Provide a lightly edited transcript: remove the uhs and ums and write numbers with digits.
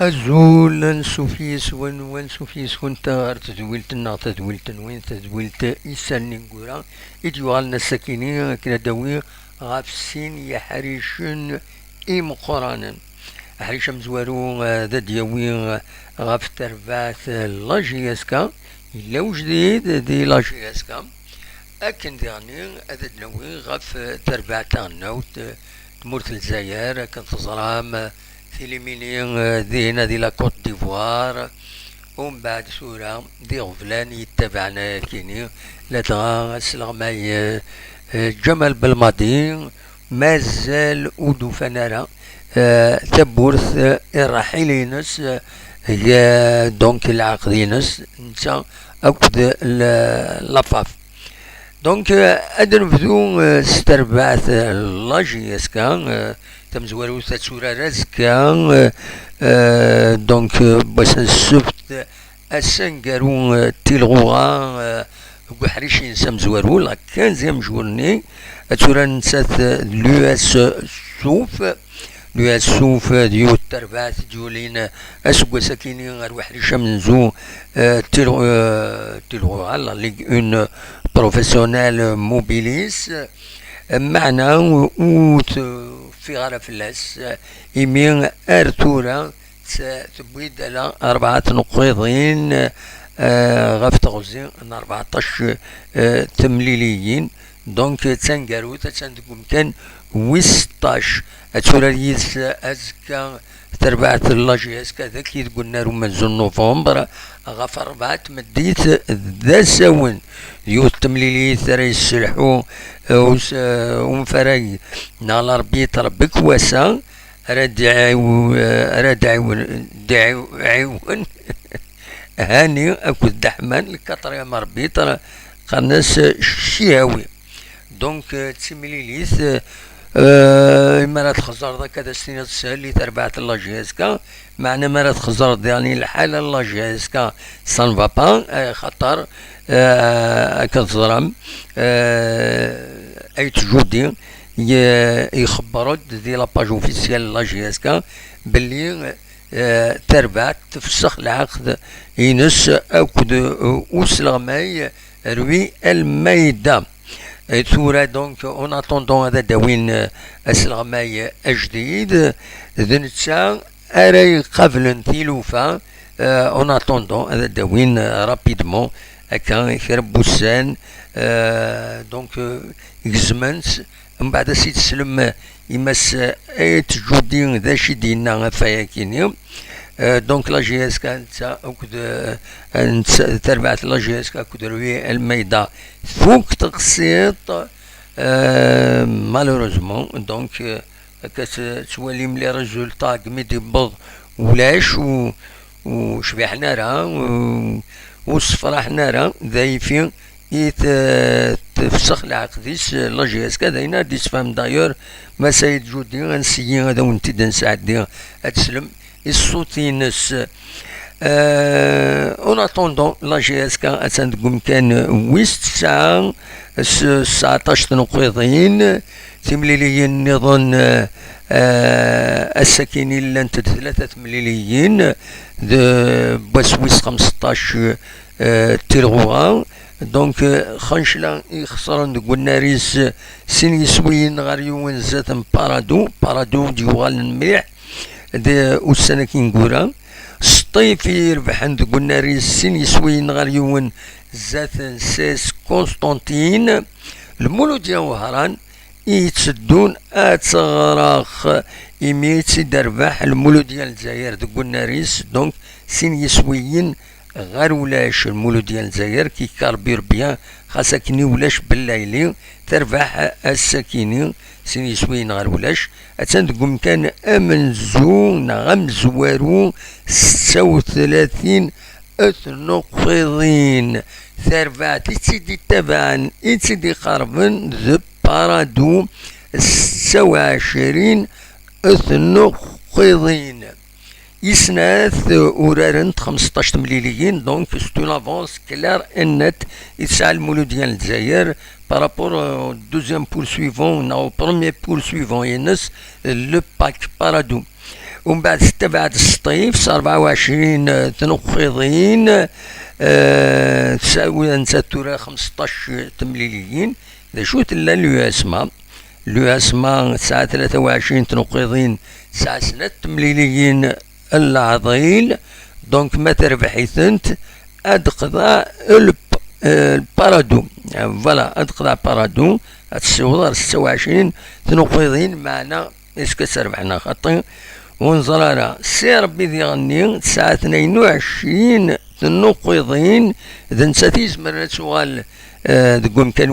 أزول نسوفيس ونسوفيس كنت تدويلت النا تدويلت وين تدويلت إسان نقورا إديوالنا السكيني كنا داوي غاف السين يحريشن مقرانا حريش مزوارو ذا دياوي غاف تربات لاجياسكا إلا وجديد دي لاجياسكا أكن دياني هذا دنوي غاف تربعتنا تمورت الجزائر أكن تزرام تيليميني دينا دي لا كوت ديفوار ومن بعد سورة دي غفلان يتبعنا كيني لدغا السلغماي جمال بالماضي مازال ودو فنارا تبورث الرحيلينس هي دونك العقدينس نتا أكد لافاف دونك أدنفذو ستربعث لاجياسكا تمزوارو تاتسورا رازكا دونك باش السبت السنقارو تيلغوغا بحريشين سمزوارو لا كانزيام جورني تورا نسات لو اس سوف لو اس سوف ديو التربات ديولين اسقوا ساكينين غير وحريشة منزو تيلغوغا لا ليغ اون بروفيسيونيل موبيليس معنا في غرف اللاس يمين ارتورا تبويد على 4 نقيضين غاف تغزي 14 تمليليين دونك تنقارو تندقم كان 16 اتورا يس ازكا تربعت اللاجياس كذاك يقولنا رومانزون نوفمبر غاف 4 مديت ذا ساون يوث تمليلي ثري السلحو ومفراي نال ربي تربك واسا راد عيون هاني اكو الدحمان الكطرية مربي ترى قناس الشياوي دونك تسمليليث مرات خزار ذاك هذا السنة تسهلي تربعت الله جهازكا معنا مرات خزار يعني الحالة الله جهازكا سان فابان خطر كتظرم اي تجودي يخبروا دي لاباج اوفيسيال الله جهازكا باللي تربعت تفسخ العقد ينس اكد وسلغماي روي الميدان ثورة دونك اون اتوندون هذا داوين السلغماي الجديد ذنتسا اراي قبل تيلوفا اون اتوندون هذا داوين رابيدمون هكا يخرب بوسان دونك يزمنت من بعد سيد سلم يمس ايت جودين ذا شي دينا فياكيني دونك لا جي اس كانت تربعت لا جي اس كود روي الميدا فوق تقسيط مالوروزمون دونك كتولي ملي ريزولتا كميدي بض ولاش وشبيحنا راه وصفرحنا راه ذايفين تفسخ العقديس لا جي اس كذا ديس فام دايور ما سيد جودي غنسيي هذا ونتي دنساعدي هتسلم الصوتينس اون اتوندون لا جي اس كا اتندقم كان ويست ساعة 19 نقيضين تمليليين نظن السكينين لانت 3 مليليين بس ويست 15 تيلغوغا دونك خنشلا يخسرن دو ناريس سين يسوين غير يوين زات بارادو ديوغال مليح دي والسنة كينقورا سطيف يربح عند ناريس سين يسوين غير يوين زات سيس كونستانتين المولو ديال وهران يتسدون اتغراخ يميت دربح المولو ديال الجزائر دو ناريس دونك سين يسوين غير ولاش المولو ديال الجزائر كي كاربير بيان خاصة كني ولاش بالليلي تربح السكيني سين يسوين غير ولاش اتندقم كان امنزو نغم زوارو 36 اثنقيضين تربعت يتسيدي تبعا يتسيدي قربن ذو بارادو 29 اثنقيضين يسناث ورارنت 15 مليليين دونك ستو لافونس كلار انت يتسعى المولود ديال الجزائر بارابور دوزيام بور سويفون او بروميير بور سويفون ينس لو باك بارادو ومن بعد 6 بعد السطيف 24 تنقيضين تساوي نساتورا 15 تمليليين. إذا شو تلا لو اسما تسعة 23 تنقيضين تسعة سنة تمليليين العضيل. دونك ما تربحيثنت أدقضى البارادو فوالا أدقضى بارادو هتسيوضر 26 تنقيضين معنا إسكا تربحنا خطي ونزرانا سي ربي ذي غني تسعة 22 تنقيضين إذا نساتيز مرة سؤال دقوم كان